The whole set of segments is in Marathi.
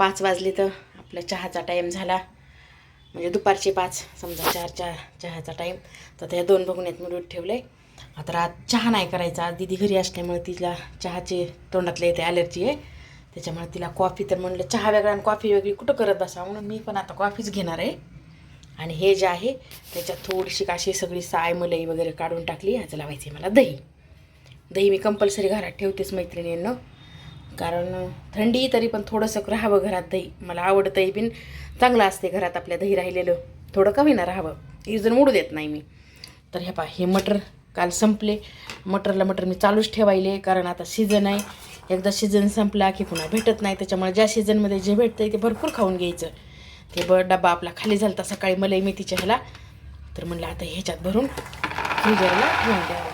5 वाजले तर आपला चहाचा टाईम झाला. म्हणजे दुपारचे 5 समजा 4च्या चहाचा टाईम. तर त्या 2 बघण्यात मी दूध ठेवलं आहे. आता आज चहा नाही करायचा. आज दीदी घरी असल्यामुळे तिला चहाचे तोंडातले येते ॲलर्जी आहे. त्याच्यामुळे तिला कॉफी, तर म्हणलं चहा वेगळा आणि कॉफी वेगळी कुठं करत बसा, म्हणून मी पण आता कॉफीच घेणार आहे. आणि हे जे आहे त्याच्यात थोडीशी अशी सगळी साय मलाई वगैरे काढून टाकली. ह्याचं लावायचं आहे मला दही. दही मी कंपल्सरी घरात ठेवतेच मैत्रिणींनो, कारण थंडी तरी पण थोडंसं राहावं घरात दही. मला आवडतं दही बिन चांगलं असते घरात आपल्या दही राहिलेलं, थोडं कमी ना राहावं, इजन मोडू देत नाही मी. तर हे पहा, हे मटर काल संपले. मटर मी चालूच ठेवायले, कारण आता सीझन आहे. एकदा सीझन संपला की पुन्हा भेटत नाही. त्याच्यामुळे ज्या सीझनमध्ये जे भेटतं ते भरपूर खाऊन घ्यायचं. ते डबा आपला खाली झाला होता सकाळी मलाई मेथीच्या ह्याला, तर म्हणलं आता ह्याच्यात भरून फ्रीजरला घेऊन द्यावं.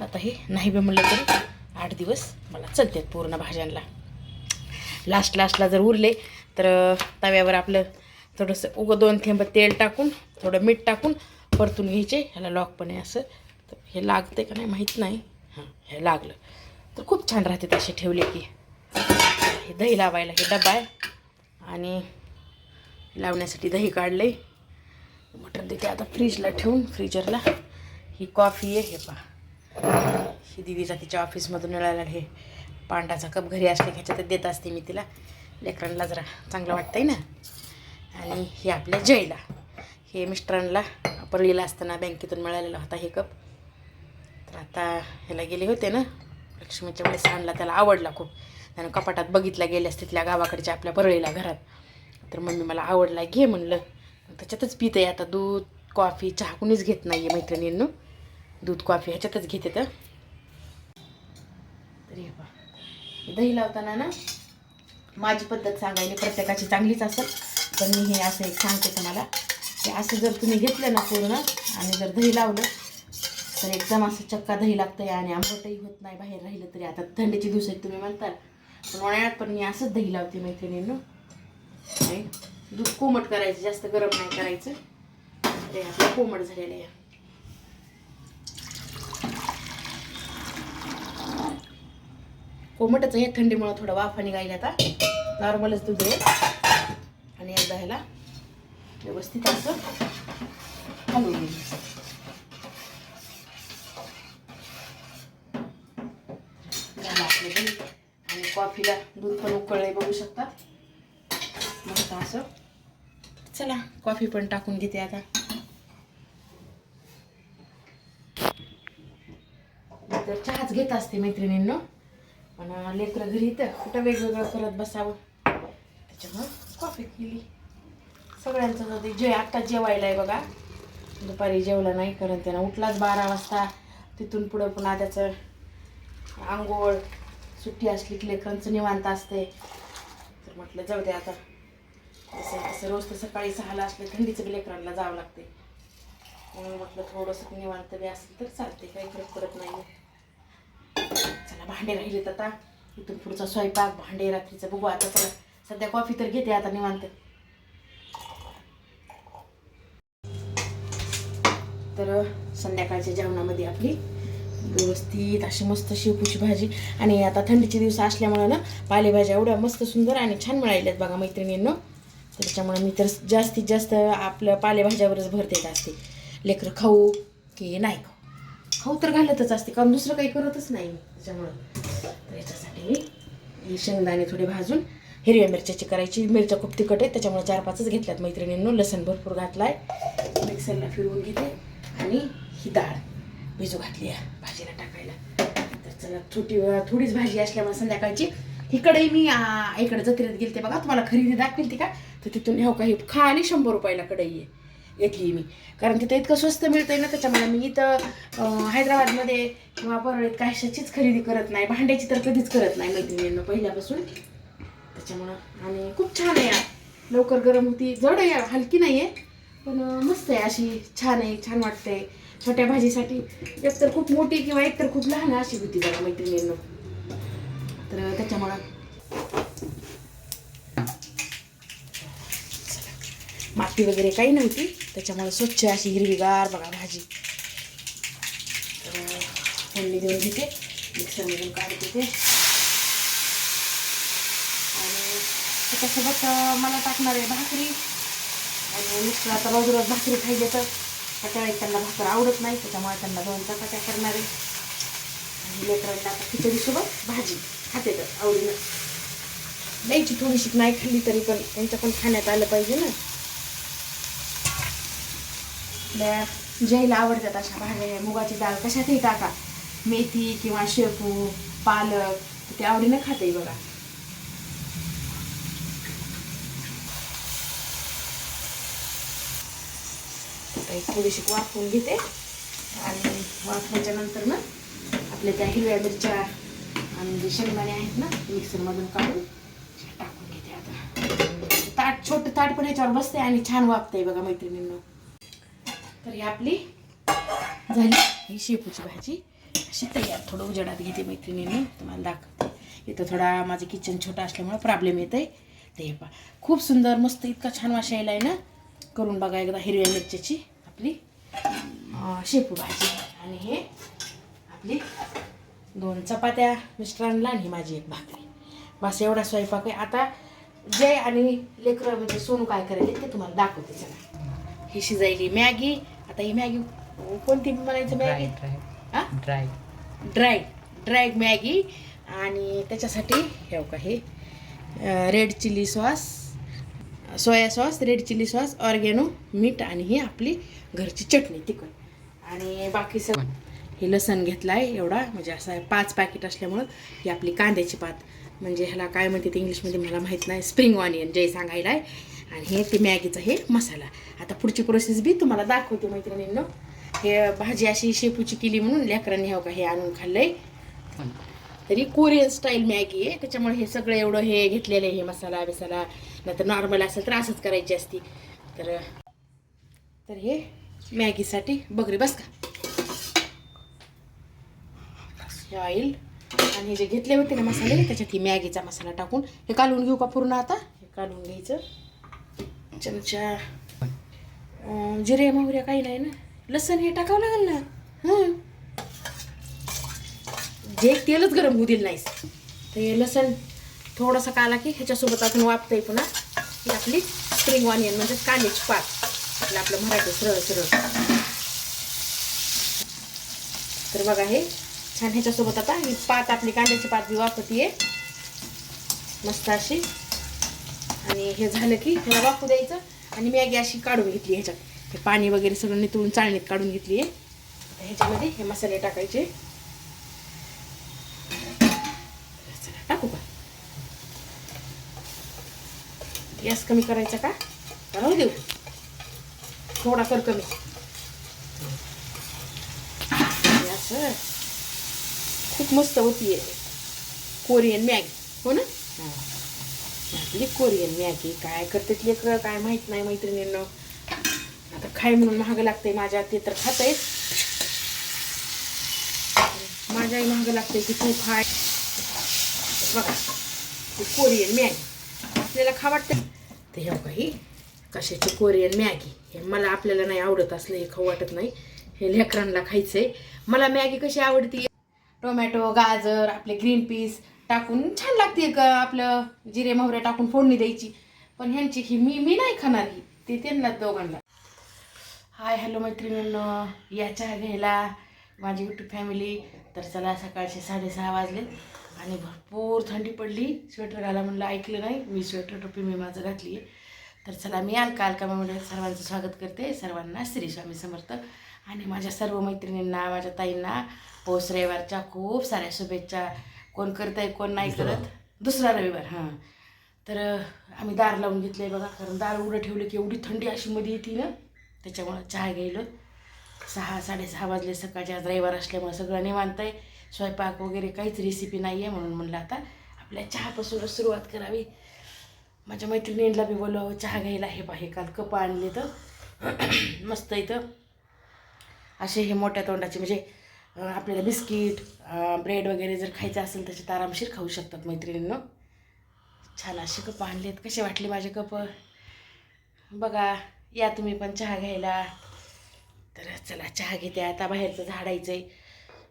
आता हे नाही बी म्हणलं तरी 8 दिवस मला चलतात पूर्ण भाज्यांना. लास्टला जर उरले तर तव्यावर आपलं थोडंसं 2 थेंब तेल टाकून थोडं मीठ टाकून परतून घ्यायचे. ह्याला लॉक पण आहे असं, तर हे लागते का नाही माहीत नाही. हां, हे लागलं तर खूप छान राहते असे ठेवले की. हे दही लावायला हे डबा आहे आणि लावण्यासाठी दही काढले. मटर देते आता फ्रीजला ठेवून, फ्रीजरला. ही कॉफी आहे, हे पहा, ही दिदीचा तिच्या ऑफिसमधून मिळालेला हे पांडाचा कप घरी असले ह्याच्यात देत असते मी तिला. लेकरांना जरा चांगलं वाटतंय ना. आणि हे आपल्या जयला, हे मिस्टरांना परळीला असताना बँकेतून मिळालेला होता हे कप. तर आता ह्याला गेले होते ना लक्ष्मीच्या वेळेस आणला, त्याला आवडला खूप. त्यानं कपाटात बघितला गेल्यास तिथल्या गावाकडच्या आपल्या परळीला घरात. तर मम्मी मला आवडला, घे म्हणलं. त्याच्यातच पित आहे आता. दूध कॉफी चहा कुणीच घेत नाही आहे मैत्रिणींनो. दूध कॉफी ह्याच्यातच घेते. तर हे पहा, दही लावताना ना माझी पद्धत सांगायला प्रत्येकाची चांगलीच असेल, पण मी हे असं एक सांगते तुम्हाला की असं जर तुम्ही घेतलं ना पूर्ण आणि जर दही लावलं तर एकदम असं चक्का दही लागतं आहे आणि आंबटही होत नाही बाहेर राहिलं तरी. आता थंडीची दिवस आहेत तुम्ही म्हणताल, पण उन्हाळ्यात पण मी असंच दही लावते मैत्रिणींनो. दूध कोमट करायचं, जास्त गरम नाही करायचं. ते आपलं कोमट झालेलं आहे. कोमटच आहे, थंडीमुळे थोडं वाफा निघायला. आता नॉर्मलच दूध आहे. आणि एकदा ह्याला व्यवस्थित असं हलवून घ्यायचं. झालं आपलं दूध. आणि कॉफीला दूध पण उकळलंय बघू शकतात. मस्त असं. चला कॉफी पण टाकून घेते आता. तर चहाच घेत असते मैत्रिणींनो, पण लेकरं घरी तर कुठं वेगवेगळं करत बसावं, त्याच्यामुळं कॉफी केली. सगळ्यांचं जाते. आत्ता जेवायला आहे बघा. दुपारी जेवला नाही, कारण त्यानं उठलाच 12 वाजता. तिथून पुढं पुन्हा त्याचं आंघोळ, सुट्टी असली की लेकरांचं निवांत असते. तर म्हटलं जाऊ दे आता. तसं रोज तर सकाळी 6ला असले थंडीचं लेकरांना जावं लागते, म्हणून म्हटलं थोडंसं निवांत बी असेल तर चालते, काही फरक पडत नाही. चला भांडे राहिलेत आता. इथून पुढचा स्वयंपाक, भांडे रात्रीचं बघू आता. चला सध्या कॉफी तर घेते आता निवांत. तर संध्याकाळच्या जेवणामध्ये आपली व्यवस्थित अशी मस्त शेपूची भाजी. आणि आता थंडीचे दिवस असल्यामुळे ना पालेभाज्या एवढ्या मस्त सुंदर आणि छान मिळाल्यात बघा मैत्रिणींनो. त्याच्यामुळे मी तर जास्तीत जास्त आपल्या पालेभाज्यावरच भर देत असते. लेकरं खाऊ की नाही खाऊ तर घालतच असते, कारण दुसरं काही करतच नाही मी. त्याच्यामुळं तर याच्यासाठी मी शेंगदाणे थोडे भाजून हिरव्या मिरच्याची करायची. मिरच्या खूप तिखट आहेत त्याच्यामुळे 4-5च घेतल्यात मैत्रिणींनो. लसण भरपूर घातलाय. मिक्सरला फिरवून घेते आणि ही डाळ भिजू घातली आहे भाजीला टाकायला. तर चला थोडीच भाजी असल्यामुळे संध्याकाळची इकडे मी इकडे जत्रेत गेलते बघा, तुम्हाला खरेदी दाखवली का. तर तिथून ह्या काही खाली 100 रुपयाला कढई आहे घेतली मी, कारण तिथं इतकं स्वस्त मिळतंय ना. त्याच्यामुळे मी इथं हैदराबादमध्ये किंवा परळीत कशाचीच खरेदी करत नाही. भांड्याची तर कधीच करत नाही मैत्रिणींना पहिल्यापासून. त्याच्यामुळं आणि खूप छान आहे, लवकर गरम होती. जड आहे, हलकी नाही आहे, पण मस्त आहे अशी. छान आहे, छान वाटतंय छोट्या भाजीसाठी. एक तर खूप मोठी किंवा एक तर खूप लहान अशी होती बघा मैत्रिणींना. तर त्याच्यामुळं माती वगैरे काही नव्हती, त्याच्यामुळे स्वच्छ अशी हिरवीगार बघा भाजी. फोडणी देऊन घेते, मिक्सरमधून काढते ते. आणि त्याच्यासोबत मला टाकणार आहे भाकरी. आणि मिस्टर आता रोज रोज भाकरी खायले तर सकाळी त्यांना भाकर आवडत नाही, त्याच्यामुळे त्यांना 2 चपात्या करणार आहे. आणि लेकरांना आता खिचडीसोबत भाजी खाते तर आवडीनं. द्यायची थोडीशी, नाही खाल्ली तरी पण त्यांच्या पण खाण्यात आलं पाहिजे ना. आपल्या ज्याला आवडतात अशा भाज्या, मुगाची डाळ कशातही टाका, मेथी किंवा शेपू, पालक, ते आवडीनं खाते बघा. थोडीशी वाफवून घेते आणि वाफवायच्या नंतर ना आपल्या त्या हिरव्या मिरच्या आणि जे शेंगदाणे आहेत ना मिक्सरमधून काढून टाकून घेते. आता ताट, छोटं ताट पण ह्याच्यावर बसते आणि छान वाफते बघा मैत्रिणींनो. तर ही आपली झाली ही शेपूची भाजी अशी तयार. थोडं उजेडात घेते मैत्रिणींनो, तुम्हाला दाखवते. इथं थोडा माझं किचन छोटं असल्यामुळे प्रॉब्लेम येत आहे. ते पहा खूप सुंदर मस्त इतका छान वास यायला आहे ना. करून बघा एकदा हिरव्या मिरच्याची आपली शेपू भाजी. आणि हे आपली 2 चपात्या मिस्टरांना आणि माझी 1 भाकरी. बस एवढा स्वयंपाक आहे. आता जय आणि लेकरं म्हणजे सोनू काय करेल ते तुम्हाला दाखवते. चला, ही शिजायली मॅगी. आता ही मॅगी कोणती म्हणायचं? Maggi dry dry dry Maggi. आणि त्याच्यासाठी हे का हे red chilli sauce, soya sauce, red chilli sauce, oregano, मीठ आणि ही आपली घरची चटणी तिखट. आणि बाकी सगळं हे लसण घेतला आहे एवढा, म्हणजे असं 5 पॅकेट असल्यामुळं. ही आपली कांद्याची पात, म्हणजे ह्याला काय म्हणते ते इंग्लिशमध्ये मला माहीत नाही, स्प्रिंग ऑनियन जे सांगायला आहे. आणि हे ते मॅगीचा हे मसाला. आता पुढची प्रोसेस बी तुम्हाला दाखवते मैत्रिणींनो. हे भाजी अशी शेपूची केली म्हणून लेकरांनी हो का हे आणून खाल्लंय. तरी कोरियन स्टाईल मॅगी आहे, त्याच्यामुळे हे सगळं एवढं हे घेतलेलं आहे. हे मसाला बिसाला, नाही तर नॉर्मल असेल तर असंच करायची असती. तर हे मॅगीसाठी बघरे बस का हे ऑइल आणि हे जे घेतले होते ना मसाले, त्याच्यात ही मॅगीचा मसाला टाकून हे कालवून घेऊ का पूर्ण. आता हे कालवून घ्यायचं. चमचा जिरे मोहऱ्या काही नाही ना, लसण हे टाकावं लागेल ना. जे तेलच गरम होऊ दिलं नाहीस तर हे लसण थोडंसं काला की ह्याच्यासोबत आपण वापतंय पुन्हा ही आपली स्प्रिंग ऑनियन म्हणजे कांद्याची पात, आपलं मराठी सरळ सरळ. तर बघा हे छान ह्याच्यासोबत आता ही पात आपली कांद्याची पात बी वापरतीये मस्त अशी. आणि हे झालं की ह्याला वाफू द्यायचं. आणि मॅगी अशी काढून घेतली, ह्याच्यात हे पाणी वगैरे सगळं नितळून चाळणीत काढून घेतली आहे. ह्याच्यामध्ये हे मसाले टाकायचे. टाकू का? गॅस कमी करायचा का? राहू देऊ, थोडा कर कमी. असं खूप मस्त होतीये कोरियन मॅगी, हो ना. आपली कोरियन मॅगी काय करते लेकरं काय माहित नाही मैत्रिणींनो. आता खाय म्हणून महाग लागते माझ्या, ते तर खाते माझ्याही महाग लागते की तू खाय. बघा कोरियन मॅगी आपल्याला खा वाटतं ते. हे काही कशाची कोरियन मॅगी, हे मला आपल्याला नाही आवडत असलं, हे खाऊ वाटत नाही. हे लेकरांना खायचंय. मला मॅगी कशी आवडती, टोमॅटो, गाजर, आपले ग्रीन पीस टाकून छान लागते. आपलं जिरे मोहरे टाकून फोडणी द्यायची. पण ह्यांची ही मी नाही खाणार, ही ते त्यांना दोघांना. हाय हॅलो मैत्रिणींनो, या चहा घ्यायला माझी यूट्यूब फॅमिली. तर चला, सकाळचे 6:30 वाजलेत आणि भरपूर थंडी पडली. स्वेटर घाला म्हणलं, ऐकलं नाही. मी स्वेटर टोपी मी माझं घातली आहे. तर चला, मी अलका म्हणजे सर्वांचं स्वागत करते. सर्वांना श्री स्वामी समर्थ. आणि माझ्या सर्व मैत्रिणींना, माझ्या ताईंना पौष रविवारच्या खूप साऱ्या शुभेच्छा. कोण करत आहे कोण नाही करत. दुसरा रविवार. हां, तर आम्ही दार लावून घेतलं आहे बघा, कारण दार उघडं ठेवलं की एवढी थंडी अशी मध्ये येते ना, त्याच्यामुळं चहा घ्यायला 6-6:30 वाजले सकाळचे. आज रविवार असल्यामुळे सगळं निवांत आहे. स्वयंपाक वगैरे काहीच रेसिपी नाही आहे, म्हणून म्हणलं आता आपल्या चहापासूनच सुरुवात करावी. माझ्या मैत्रिणींना बी बोलावं चहा घ्यायला. हे पाहे काल कप आणले तर मस्त इथं असे हे मोठ्या तोंडाचे, म्हणजे आपल्याला बिस्किट ब्रेड वगैरे जर खायचं असेल त्याच्यात आरामशीर खाऊ शकतात मैत्रिणींनो. छान असे कप आणलेत. कसे वाटले माझे कप बघा, या तुम्ही पण चहा घ्यायला. तर चला चहा घेते. आता बाहेरचं झाडायचं आहे,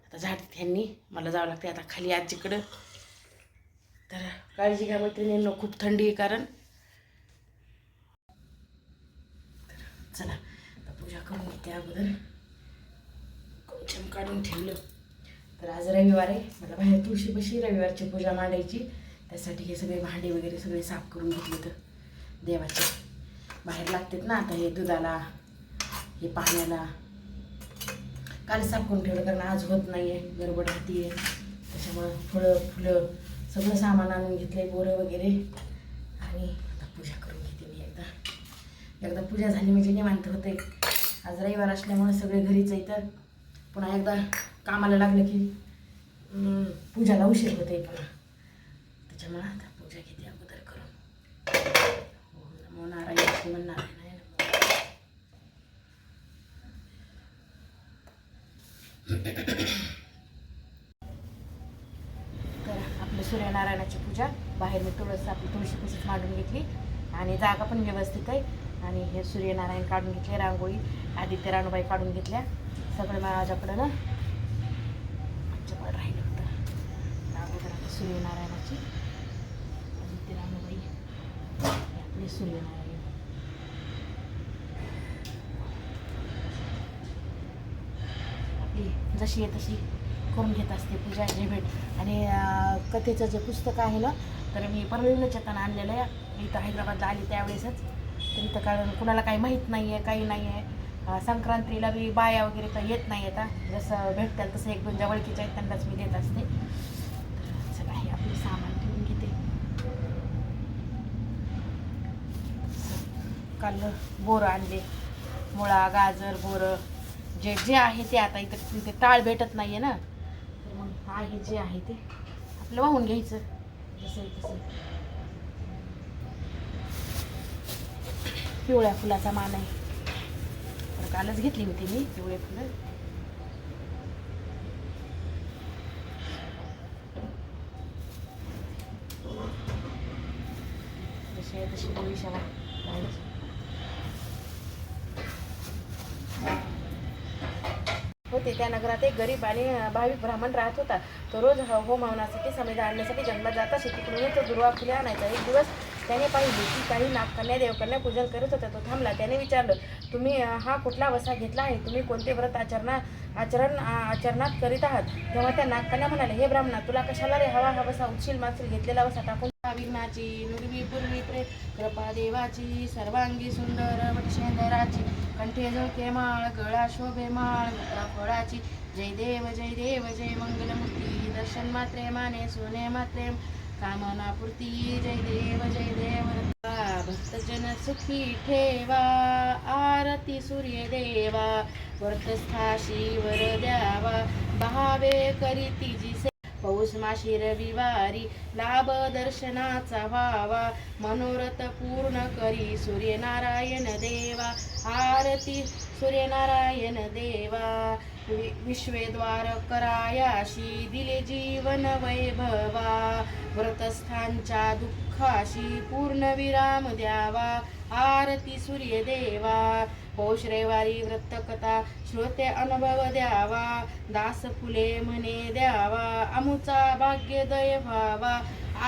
आता झाडत ह्यांनी मला जावं लागते आता खाली आजीकडं. तर काळजी घ्या मैत्रिणींनो, खूप थंडी आहे कारण. चला आता पूजा करून घेते. अगोदर कोचम काढून ठेवलं. तर आज रविवार आहे, मला बाहेर तुळशीपाशी रविवारची पूजा मांडायची. त्यासाठी हे सगळे भांडे वगैरे सगळे साफ करून घेतले. तर देवाचे बाहेर लागतात ना आता, हे दुधाला, हे पाण्याला काल साफ करून ठेवलं कारण आज होत नाही आहे, गडबड राहते आहे. त्याच्यामुळं फळं फुलं सगळं सामान आणून घेतलं आहे, बोरं वगैरे. आणि आता पूजा करून घेते मी. एकदा पूजा झाली म्हणजे निवांत होते. आज रविवार असल्यामुळे सगळे घरीच येतात. पुन्हा एकदा कामाला लागलं की पूजाला उशीर होते पुन्हा. त्याच्यामुळे आता पूजा घेते अगोदर करून. नमो नारायण श्रीमन्नारायण. तर आपली सूर्यनारायणाची पूजा बाहेर मी आपली तुळशीपाशीच मांडून घेतली आणि जागा पण व्यवस्थित आहे. आणि हे सूर्यनारायण काढून घेतले, रांगोळी आदित्य राणूबाई काढून घेतल्या. सगळं माझ्याकडं ना आमच्याकडं राहिलं होतं. अगोदर सूर्यनारायणाची आदित्य राणूबाई, आपले सूर्यनारायण. आपली जशी आहे तशी करून घेत असते पूजा जे भेट. आणि कथेचं जे पुस्तक आहे ना, तर मी परळीला चेतन आणलेलं आहे. मी इथं हैदराबादला आली त्यावेळेसच. तर इथं कारण कुणाला काही माहीत नाही आहे, काही नाही आहे. संक्रांतीला बी बाया वगैरे तर येत नाही आता, जसं भेटतात तसं एक दोन ज्या ओळखीच्या आहेत त्यांनाच मी देत असते. तर चला हे आपले सामान ठेवून घेते. काल बोरं आणले, मुळा, गाजर, बोरं जे जे आहे ते. आता इथं तिथे टाळ भेटत नाही आहे ना, तर मग आहे जे आहे ते आपलं वाहून घ्यायचं जसं तसं. पिवळ्या फुलाचा मान आहे, तर कालच घेतली होती मी पिवळे फुलं. जशी आहे तशी भविष्याला होते. त्या नगरात एक गरीब आणि भाविक ब्राह्मण राहत होता. तो रोज होम हवनासाठी समिधा आणण्यासाठी जंगलात जाता. शेतीकडून तो दुर्वा फुले आणायचा. एक दिवस त्याने पाहिली की काही नागकन्या देवकन्या पूजन करत होत्या. तो थांबला. त्याने विचारलं, तुम्ही हा कुठला वसा घेतला आहे? तुम्ही कोणते व्रत आचरणात करीत आहात? तेव्हा त्या नागकन्या म्हणाले, हे ब्राह्मणा, तुला कशाला रे हवा हा वसा? उचशील मागशील घेतलेला वसा टाकून विघ्नाची नुरवी पूर्वी कृपा देवाची सर्वांगी सुंदर वटशेंदराची कंठे झळके माळ गळा शोभे माळ फळाची. जय देव जय देव जय मंगलमूर्ती दर्शन मात्रे माने सोने मात्रे कामना पूर्ती. जय देव भक्तजन सुखी ठेवा आरती सूर्य देवा वर्तस्थाशी वर द्यावा बहावे करीती जिसे पौष माशी रविवारी लाभ दर्शनाचा व्हावा मनोरथ पूर्ण करी सूर्यनारायण देवा आरती सूर्यनारायण देवा. विश्वेद्वार करायाशी दिले जीवन वैभवा व्रतस्थांच्या दुःखाशी पूर्ण विराम द्यावा आरती सूर्यदेवा. पौष रविवारी व्रतकथा श्रोते अनुभव द्यावा दास फुले म्हणे द्यावा अमुचा भाग्योदय व्हावा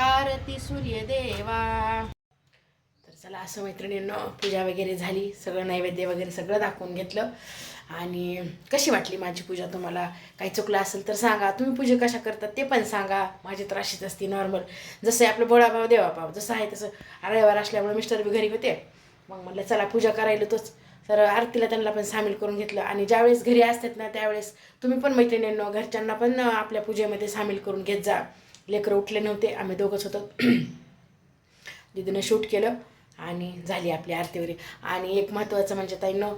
आरती सूर्यदेवा. तर चला असं मैत्रिणींनो पूजा वगैरे झाली, सगळं नैवेद्य वगैरे सगळं दाखवून घेतलं. आणि कशी वाटली माझी पूजा? तुम्हाला काही चुकलं असेल तर सांगा. तुम्ही पूजा कशा करतात ते पण सांगा. माझी तर अशीच असते नॉर्मल, जसं आहे आपलं भोळाभाव देवाभाव जसं आहे तसं. रविवार असल्यामुळे मिस्टर बी घरी होते, मग म्हटलं चला पूजा करायला तोच. तर आरतीला त्यांना पण सामील करून घेतलं. आणि ज्यावेळेस घरी असतात ना त्यावेळेस तुम्ही पण मैत्रिणींनो घरच्यांना पण आपल्या पूजेमध्ये सामील करून घेत जा. लेकरं उठले नव्हते, आम्ही दोघंच होतो. दीदीनं शूट केलं आणि झाली आपली आरती वगैरे. आणि एक महत्त्वाचं म्हणजे ताईंनो,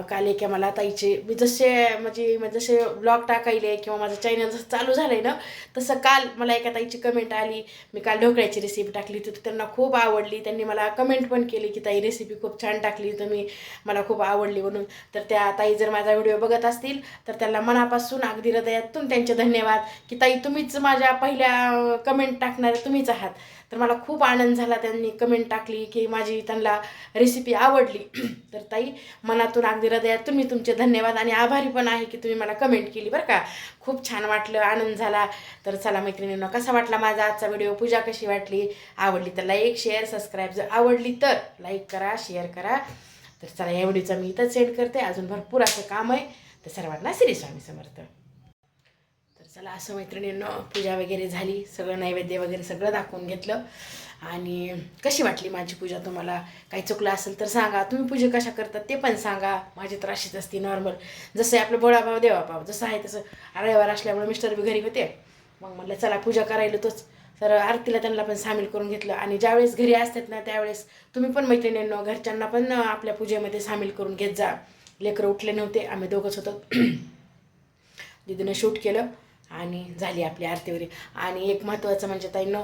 काल एका मला ताईचे मी जसे ब्लॉग टाकायले किंवा माझं चॅनल जसं चालू झालं आहे ना तसं काल मला एका ताईची कमेंट आली. मी काल ढोकळ्याची रेसिपी टाकली होती, त्यांना खूप आवडली. त्यांनी मला कमेंट पण केली की ताई रेसिपी खूप छान टाकली तुम्ही, मला खूप आवडली म्हणून. तर त्या ताई जर माझा व्हिडिओ बघत असतील तर त्यांना मनापासून अगदी हृदयातून त्यांचे धन्यवाद की ताई तुम्हीच माझ्या पहिल्या कमेंट टाकणारे तुम्हीच आहात. तर मला खूप आनंद झाला. त्यांनी कमेंट टाकली की माझी त्यांना रेसिपी आवडली. तर ताई, मनातून अगदी हृदयातून मी तुमचे धन्यवाद आणि आभारी पण आहे की तुम्ही मला कमेंट केली बरं का. खूप छान वाटलं, आनंद झाला. तर चला मैत्रिणींनो, कसा वाटला माझा आजचा व्हिडिओ, पूजा कशी वाटली, आवडली तर लाईक शेअर सबस्क्राईब, जर आवडली तर लाईक करा, शेअर करा. तर चला, या व्हिडिओचा मी इथंच सेंड करते, अजून भरपूर असं काम आहे. तर सर्वांना श्री स्वामी समर्थ. तर चला, असं मैत्रिणींनो पूजा वगैरे झाली, सगळं नैवेद्य वगैरे सगळं दाखवून घेतलं. आणि कशी वाटली माझी पूजा, तुम्हाला काही चुकलं असेल तर सांगा. तुम्ही पूजा कशा करतात ते पण सांगा. माझी तर अशीच असते नॉर्मल, जसं आपलं बोळाभाव देवाभाव जसं आहे तसं. रविवार असल्यामुळे मिस्टर बी घरी होते, मग म्हटलं चला पूजा करायला तोच. तर आरतीला त्यांना पण सामील करून घेतलं. आणि ज्यावेळेस घरी असतात ना त्यावेळेस तुम्ही पण मैत्रिणींनो घरच्यांना पण आपल्या पूजेमध्ये सामील करून घेत जा. लेकरं उठले नव्हते, आम्ही दोघंच होतो. दीदीनं शूट केलं आणि झाली आपली आरती वगैरे. आणि एक महत्त्वाचं म्हणजे ताईंनो,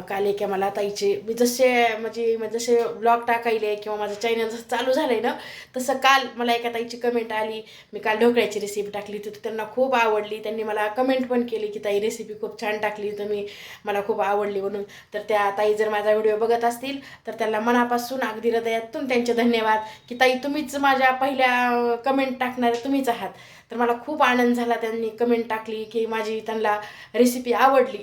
काल एक मला ताईचे मी जसे ब्लॉग टाकायले किंवा माझं चॅनल जसं चालू झालं आहे ना, तसं काल मला एका ताईची कमेंट आली. मी काल ढोकळ्याची रेसिपी टाकली होती, त्यांना खूप आवडली. त्यांनी मला कमेंट पण केली की ताई रेसिपी खूप छान टाकली तुम्ही, मला खूप आवडली म्हणून. तर त्या ताई जर माझा व्हिडिओ बघत असतील तर त्यांना मनापासून अगदी हृदयातून त्यांचे धन्यवाद की ताई तुम्हीच माझ्या पहिल्या कमेंट टाकणाऱ्या तुम्हीच आहात. तर मला खूप आनंद झाला. त्यांनी कमेंट टाकली की माझी त्यांना रेसिपी आवडली.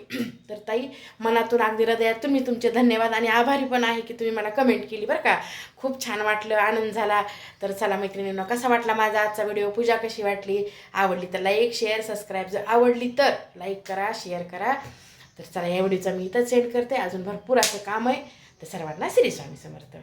तर ताई, मनातून अगदी हृदयातून मी तुमचे धन्यवाद आणि आभारी पण आहे की तुम्ही मला कमेंट केली बरं का. खूप छान वाटलं, आनंद झाला. तर चला मैत्रिणींनो, कसा वाटला माझा आजचा व्हिडिओ, पूजा कशी वाटली, आवडली तर लाईक शेअर सबस्क्राईब, जर आवडली तर लाईक करा, शेअर करा. तर चला, या व्हिडिओचा मी इथंच सेंड करते, अजून भरपूर असं काम आहे. तर सर्वांना श्री स्वामी समर्थ.